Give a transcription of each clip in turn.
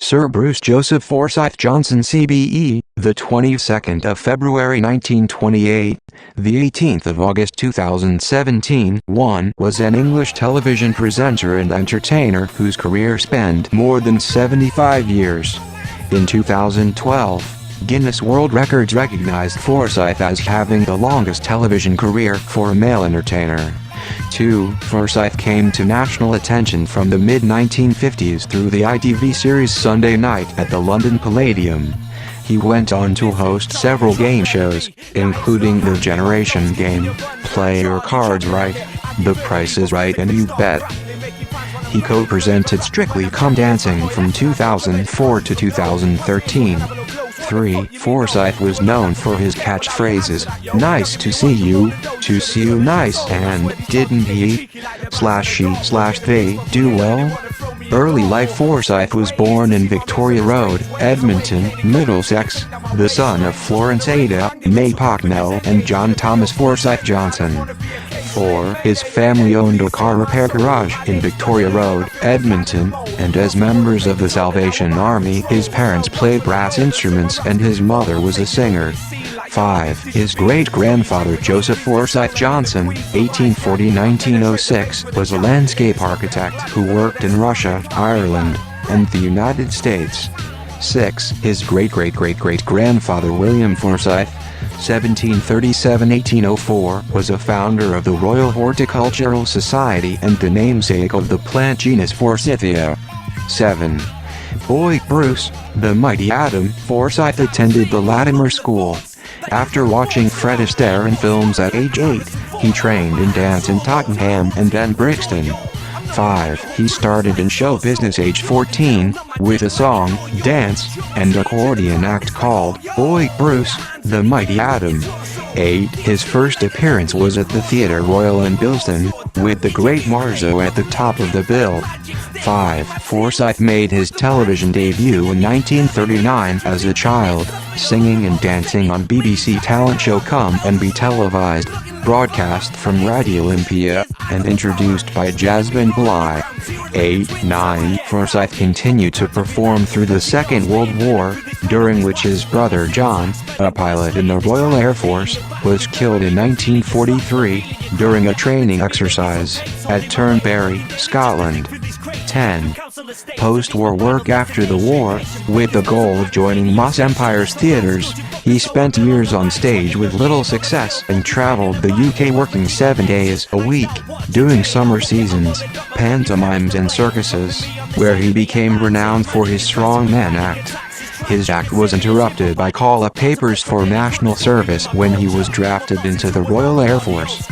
Sir Bruce Joseph Forsyth Johnson CBE, the 22nd of February 1928, the 18th of August 2017. 1 was an English television presenter and entertainer whose career spanned more than 75 years. In 2012, Guinness World Records recognized Forsyth as having the longest television career for a male entertainer. 2. Forsyth came to national attention from the mid-1950s through the ITV series Sunday Night at the London Palladium. He went on to host several game shows, including The Generation Game, Play Your Cards Right, The Price is Right and You Bet. He co-presented Strictly Come Dancing from 2004 to 2013. 3. Forsyth was known for his catchphrases, "Nice to see you nice," and "Didn't he/she/they do well?" Early life. Forsyth was born in Victoria Road, Edmonton, Middlesex, the son of Florence Ada May Pocknell and John Thomas Forsyth Johnson. 4. His family owned a car repair garage in Victoria Road, Edmonton, and as members of the Salvation Army, his parents played brass instruments and his mother was a singer. 5. His great-grandfather Joseph Forsyth Johnson, 1840–1906, was a landscape architect who worked in Russia, Ireland, and the United States. 6. His great-great-great-great-grandfather William Forsyth, 1737–1804, was a founder of the Royal Horticultural Society and the namesake of the plant genus Forsythia. 7. Boy Bruce, the Mighty Atom. Forsyth attended the Latimer School. After watching Fred Astaire in films at age 8, he trained in dance in Tottenham and then Brixton. 5. He started in show business age 14, with a song, dance, and accordion act called Boy Bruce, the Mighty Atom. 8. His first appearance was at the Theatre Royal in Bilston, with the Great Marzo at the top of the bill. 5. Forsyth made his television debut in 1939 as a child, singing and dancing on BBC talent show Come and Be Televised, broadcast from Radio Olympia, and introduced by Jasmine Bligh. 8. 9. Forsyth continued to perform through the Second World War, during which his brother John, a pilot in the Royal Air Force, was killed in 1943, during a training exercise, at Turnberry, Scotland. 10. Post-war work. After the war, with the goal of joining Moss Empire's theatres, he spent years on stage with little success and travelled the UK working 7 days a week, doing summer seasons, pantomimes and circuses, where he became renowned for his strongman act. His act was interrupted by call-up papers for national service when he was drafted into the Royal Air Force.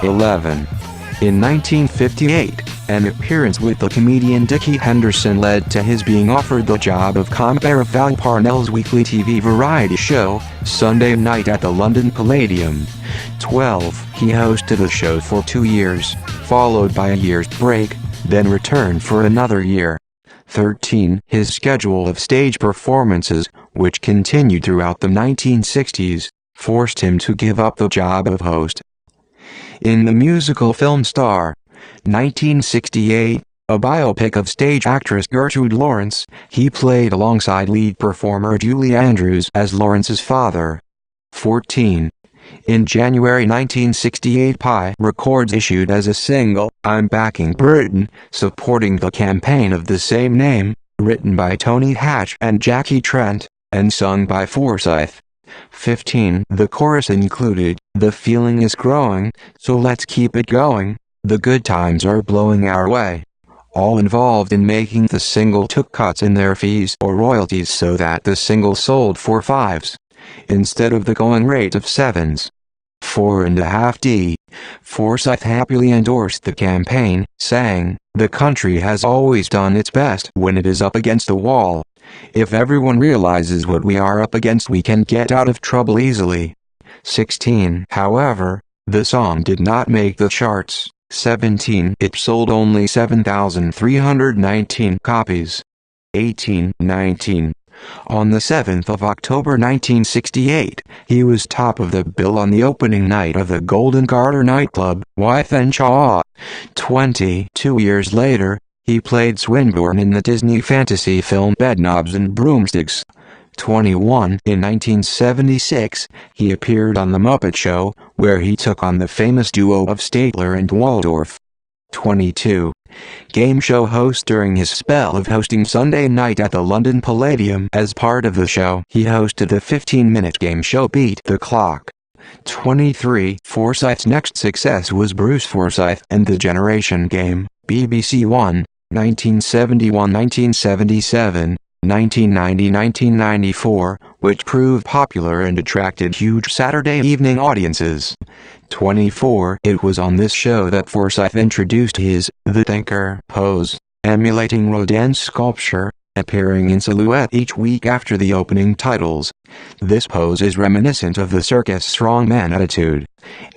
11. In 1958, an appearance with the comedian Dickie Henderson led to his being offered the job of compere of Val Parnell's weekly TV variety show, Sunday Night at the London Palladium. 12. He hosted the show for 2 years, followed by a year's break, then returned for another year. 13. His schedule of stage performances, which continued throughout the 1960s, forced him to give up the job of host. In the musical film Star, 1968, a biopic of stage actress Gertrude Lawrence, he played alongside lead performer Julie Andrews as Lawrence's father. 14. In January 1968, Pye Records issued as a single, I'm Backing Britain, supporting the campaign of the same name, written by Tony Hatch and Jackie Trent, and sung by Forsyth. 15. The chorus included, The feeling is growing, so let's keep it going, the good times are blowing our way. All involved in making the single took cuts in their fees or royalties so that the single sold for 5s, instead of the going rate of 7s. 4.5D. Forsyth happily endorsed the campaign, saying, The country has always done its best when it is up against a wall. If everyone realizes what we are up against, we can get out of trouble easily. 16. However, the song did not make the charts. 17. It sold only 7,319 copies. 18. 19. On the 7th of October 1968, he was top of the bill on the opening night of the Golden Garter nightclub, Wythenshawe. 22 years later, He played Swinburne in the Disney fantasy film Bedknobs and Broomsticks. 21. In 1976, he appeared on The Muppet Show, where he took on the famous duo of Statler and Waldorf. 22. Game show host. During his spell of hosting Sunday night at the London Palladium as part of the show, he hosted the 15-minute game show Beat the Clock. 23. Forsyth's next success was Bruce Forsyth and the Generation Game, BBC One, 1971-1977, 1990-1994, which proved popular and attracted huge Saturday evening audiences. 24. It was on this show that Forsyth introduced his The Thinker pose, emulating Rodin's sculpture, appearing in silhouette each week after the opening titles. This pose is reminiscent of the circus strongman attitude.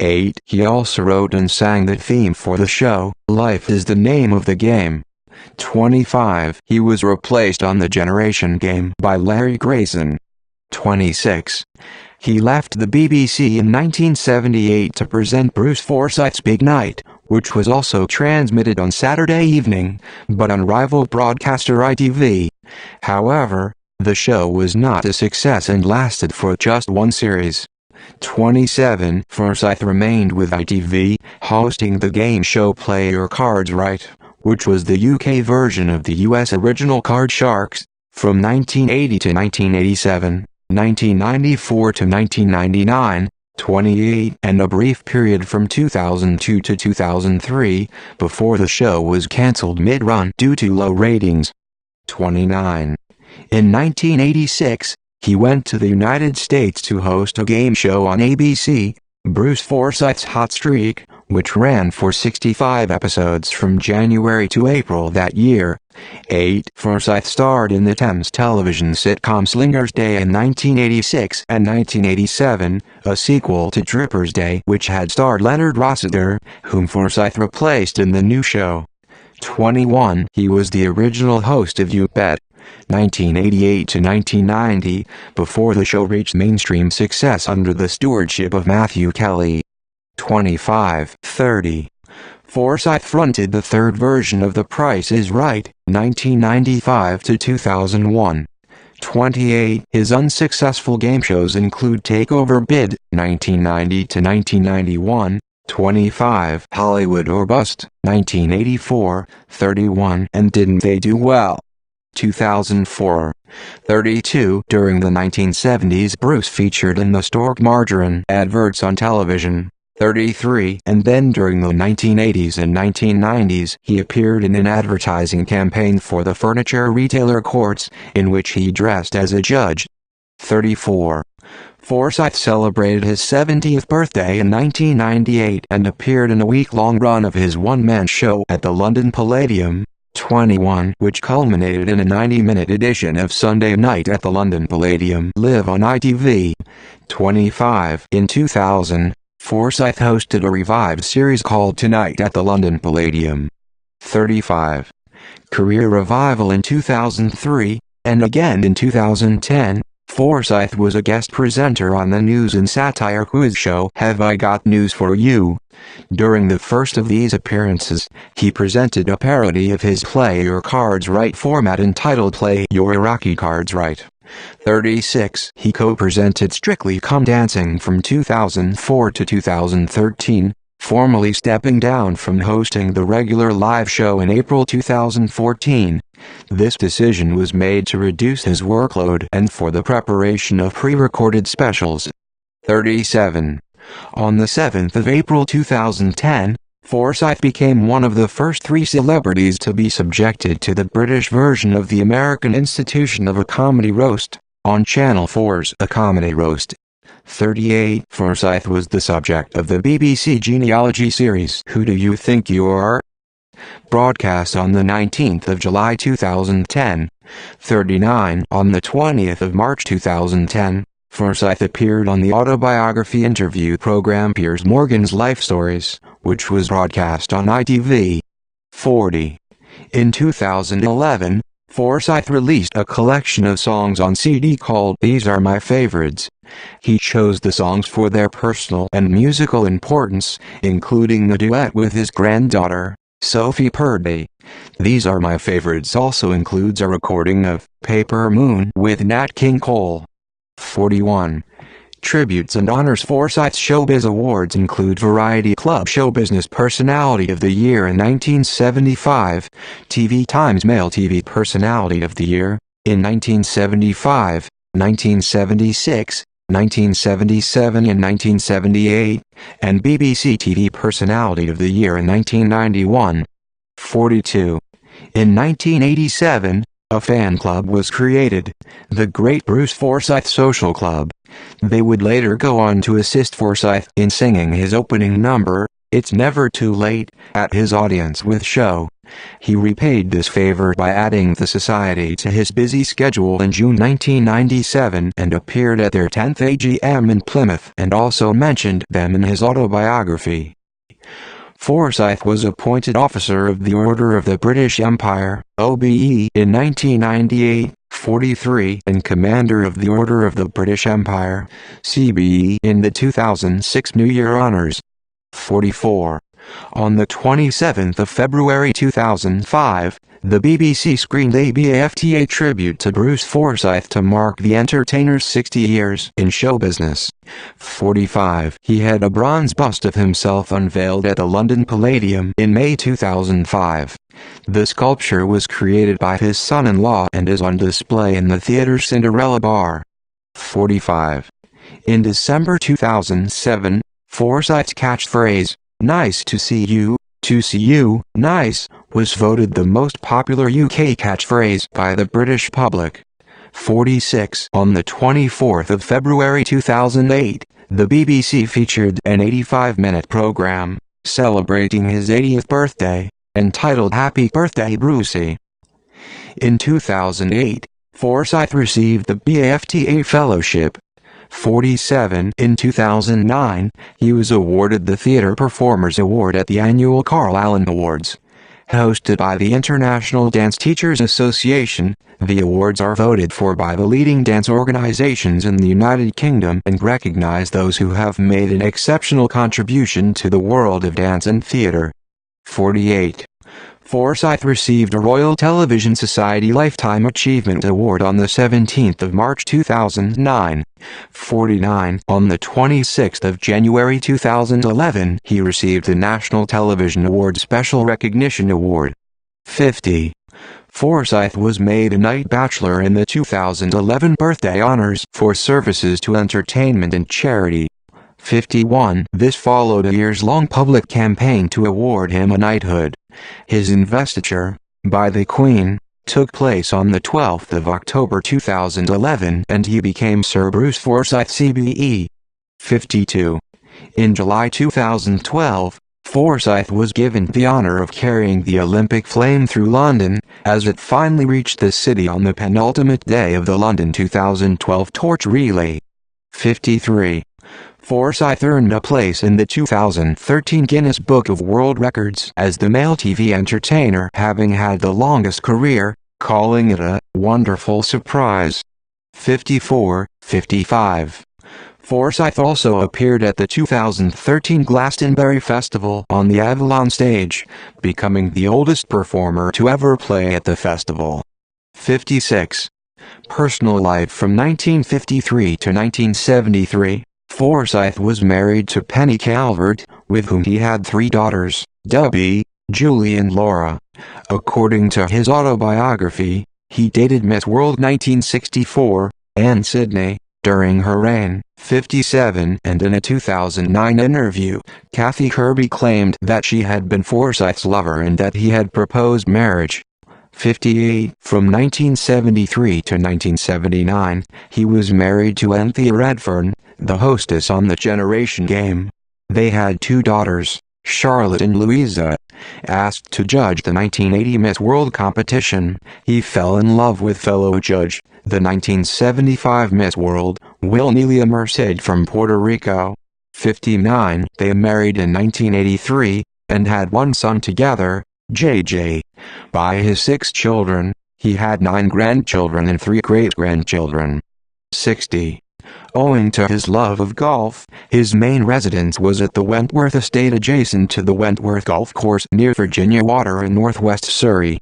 8. He also wrote and sang the theme for the show, Life is the Name of the Game. 25. He was replaced on the Generation Game by Larry Grayson. 26. He left the BBC in 1978 to present Bruce Forsyth's Big Night, which was also transmitted on Saturday evening, but on rival broadcaster ITV. However, the show was not a success and lasted for just one series. 27. Forsyth remained with ITV, hosting the game show Play Your Cards Right, which was the UK version of the US original Card Sharks, from 1980 to 1987, 1994 to 1999, 28, and a brief period from 2002 to 2003, before the show was cancelled mid-run due to low ratings. 29. In 1986, he went to the United States to host a game show on ABC, Bruce Forsyth's Hot Streak, which ran for 65 episodes from January to April that year. 8. Forsyth starred in the Thames television sitcom Slinger's Day in 1986 and 1987, a sequel to Tripper's Day which had starred Leonard Rossiter, whom Forsyth replaced in the new show. 21. He was the original host of You Bet, 1988 to 1990, before the show reached mainstream success under the stewardship of Matthew Kelly. 25. 30. Forsyth fronted the third version of The Price is Right, 1995 to 2001. 28. His unsuccessful game shows include Takeover Bid, 1990 to 1991, 25. Hollywood or Bust, 1984, 31. And Didn't They Do Well, 2004. 32. During the 1970s, Bruce featured in the Stork margarine adverts on television. 33. And then during the 1980s and 1990s, he appeared in an advertising campaign for the furniture retailer Quartz, in which he dressed as a judge. 34. Forsyth celebrated his 70th birthday in 1998 and appeared in a week-long run of his one-man show at the London Palladium. 21. Which culminated in a 90-minute edition of Sunday Night at the London Palladium live on ITV. 25. In 2000, Forsyth hosted a revived series called Tonight at the London Palladium. 35. Career revival in 2003, and again in 2010, Forsyth was a guest presenter on the news and satire quiz show Have I Got News For You? During the first of these appearances, he presented a parody of his Play Your Cards Right format entitled Play Your Iraqi Cards Right. 36. He co-presented Strictly Come Dancing from 2004 to 2013, formally stepping down from hosting the regular live show in April 2014. This decision was made to reduce his workload and for the preparation of pre-recorded specials. 37. On the 7th of April 2010, Forsyth became one of the first 3 celebrities to be subjected to the British version of the American Institution of a Comedy Roast, on Channel 4's A Comedy Roast. 38. Forsyth was the subject of the BBC genealogy series Who Do You Think You Are?, broadcast on the 19th of July 2010. 39. On the 20th of March 2010, Forsyth appeared on the autobiography interview program Piers Morgan's Life Stories, which was broadcast on ITV. 40. In 2011, Forsyth released a collection of songs on CD called These Are My Favorites. He chose the songs for their personal and musical importance, including the duet with his granddaughter, Sophie Purdy. These Are My Favorites also includes a recording of Paper Moon with Nat King Cole. 41. Tributes and honors. Forsyth Showbiz Awards include Variety Club Show Business Personality of the Year in 1975, TV Times Male TV Personality of the Year in 1975, 1976, 1977 and 1978, and BBC TV Personality of the Year in 1991. 42. In 1987, a fan club was created, the Great Bruce Forsyth Social Club. They would later go on to assist Forsyth in singing his opening number, It's Never Too Late, at his Audience With show. He repaid this favor by adding the society to his busy schedule in June 1997 and appeared at their 10th AGM in Plymouth and also mentioned them in his autobiography. Forsyth was appointed Officer of the Order of the British Empire, OBE, in 1998, 43, and Commander of the Order of the British Empire, CBE, in the 2006 New Year Honours. 44. On the 27th of February 2005, the BBC screened a BAFTA tribute to Bruce Forsyth to mark the entertainer's 60 years in show business. 45. He had a bronze bust of himself unveiled at the London Palladium in May 2005. The sculpture was created by his son-in-law and is on display in the theatre's Cinderella Bar. 45. In December 2007, Forsyth's catchphrase, "Nice to see you, nice," was voted the most popular UK catchphrase by the British public. 46. On the 24th of February 2008, the BBC featured an 85-minute program, celebrating his 80th birthday, entitled Happy Birthday Brucey. In 2008, Forsyth received the BAFTA Fellowship. 47. In 2009, he was awarded the Theatre Performers Award at the annual Carl Allen Awards. Hosted by the International Dance Teachers Association, the awards are voted for by the leading dance organizations in the United Kingdom and recognize those who have made an exceptional contribution to the world of dance and theatre. 48. Forsyth received a Royal Television Society Lifetime Achievement Award on the 17th of March 2009. 49. On the 26th of January 2011, he received the National Television Award Special Recognition Award. 50. Forsyth was made a Knight Bachelor in the 2011 Birthday Honours for services to entertainment and charity. 51. This followed a years-long public campaign to award him a knighthood. His investiture, by the Queen, took place on the 12th of October 2011 and he became Sir Bruce Forsyth CBE. 52. In July 2012, Forsyth was given the honor of carrying the Olympic flame through London, as it finally reached the city on the penultimate day of the London 2012 torch relay. 53. Forsyth earned a place in the 2013 Guinness Book of World Records as the male TV entertainer having had the longest career, calling it a wonderful surprise. 54. 55. Forsyth also appeared at the 2013 Glastonbury Festival on the Avalon stage, becoming the oldest performer to ever play at the festival. 56. Personal life. From 1953 to 1973, Forsyth was married to Penny Calvert, with whom he had 3 daughters, Debbie, Julie and Laura. According to his autobiography, he dated Miss World 1964, Anne Sidney, during her reign. 57. And in a 2009 interview, Kathy Kirby claimed that she had been Forsyth's lover and that he had proposed marriage. 58. From 1973 to 1979, he was married to Anthea Redfern, the hostess on The Generation Game. They had 2 daughters, Charlotte and Louisa. Asked to judge the 1980 Miss World competition, he fell in love with fellow judge, the 1975 Miss World, Wilnelia Merced from Puerto Rico. 59. They married in 1983, and had 1 son together, JJ. By his 6 children, he had 9 grandchildren and 3 great-grandchildren. 60. Owing to his love of golf, his main residence was at the Wentworth estate adjacent to the Wentworth Golf Course near Virginia Water in northwest Surrey.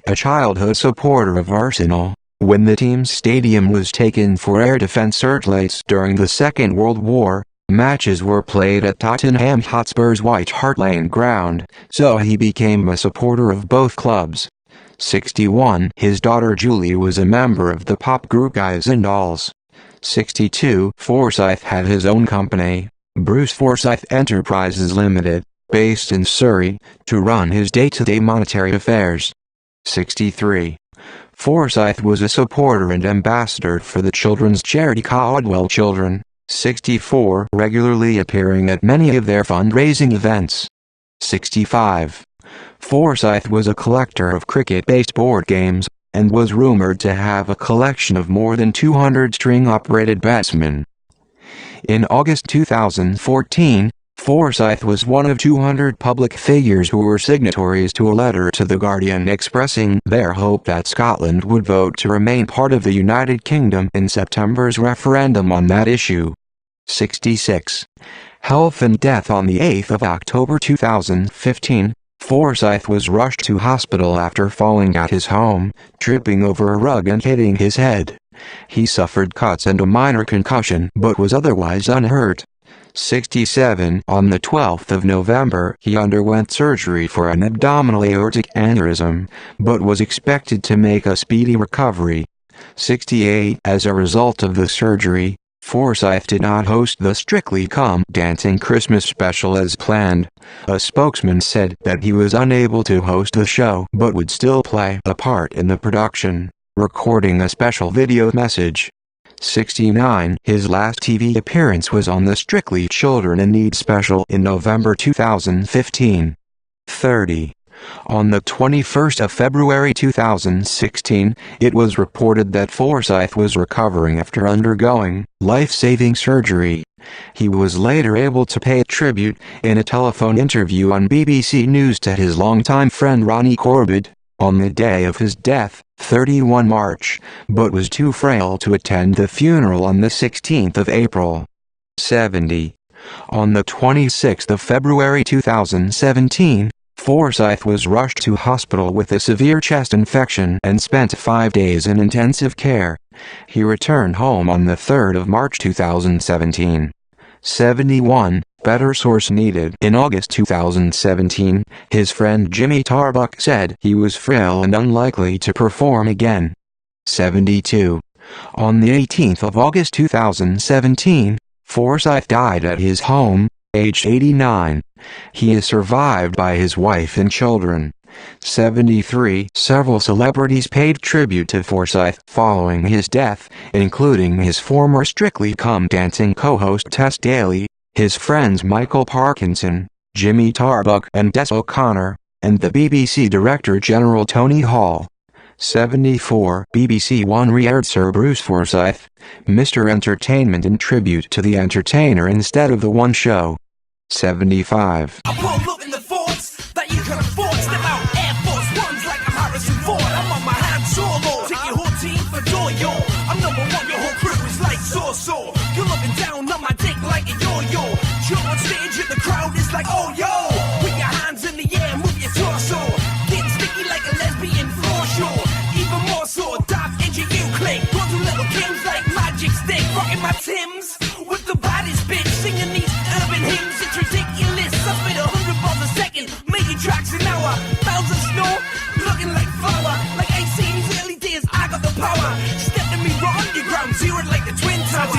A childhood supporter of Arsenal, when the team's stadium was taken for air defense searchlights during the Second World War, matches were played at Tottenham Hotspur's White Hart Lane ground, so he became a supporter of both clubs. 61. His daughter Julie was a member of the pop group Guys and Dolls. 62. Forsyth had his own company, Bruce Forsyth Enterprises Limited, based in Surrey, to run his day-to-day monetary affairs. 63. Forsyth was a supporter and ambassador for the children's charity Caldwell Children. 64. Regularly appearing at many of their fundraising events. 65. Forsyth was a collector of cricket-based board games, and was rumored to have a collection of more than 200 string-operated batsmen. In August 2014, Forsyth was one of 200 public figures who were signatories to a letter to The Guardian expressing their hope that Scotland would vote to remain part of the United Kingdom in September's referendum on that issue. 66. Health and death. On the 8th of October 2015, Forsyth was rushed to hospital after falling at his home, tripping over a rug and hitting his head. He suffered cuts and a minor concussion but was otherwise unhurt. 67. On the 12th of November, he underwent surgery for an abdominal aortic aneurysm, but was expected to make a speedy recovery. 68. As a result of the surgery, Forsyth did not host the Strictly Come Dancing Christmas special as planned. A spokesman said that he was unable to host the show but would still play a part in the production, recording a special video message. 69. His last TV appearance was on the Strictly Children in Need special in November 2015. 30. On the 21st of February 2016, it was reported that Forsyth was recovering after undergoing life-saving surgery. He was later able to pay tribute in a telephone interview on BBC News to his longtime friend Ronnie Corbett, on the day of his death, 31 March, but was too frail to attend the funeral on the 16th of April. 70. On the 26th of February 2017, Forsyth was rushed to hospital with a severe chest infection and spent 5 days in intensive care. He returned home on the 3rd of March 2017. 71. Better source needed. In August 2017, his friend Jimmy Tarbuck said he was frail and unlikely to perform again. 72. On the 18th of August 2017, Forsyth died at his home, aged 89. He is survived by his wife and children. 73. Several celebrities paid tribute to Forsyth following his death, including his former Strictly Come Dancing co-host Tess Daly, his friends Michael Parkinson, Jimmy Tarbuck and Des O'Connor, and the BBC Director General Tony Hall. 74. BBC One re-aired Sir Bruce Forsyth, Mr. Entertainment in tribute to the entertainer instead of the One Show. 75. I pull up in the forts that you can afford. Step out Air Force Ones like I'm Harrison Ford. I'm on my hands solo. Take your whole team for door, yo. I'm number one, your whole crew is like so. You're looking down on my dick like a yo-yo. Jump on stage and the crowd is like, oh yo. With your hands in the air, move your torso. Getting sticky like a lesbian floor show. Even more so, dark NGU click. Going to little games like Magic Stick. Rocking my Timbs with the baddest bitch. Singing these urban hymns. It's ridiculous. I spit 100 bars a second. Making tracks an hour. Miles of snow, looking like flour. Like I say in these early days, I got the power. Step to me, raw underground, zero like the Twin Towers.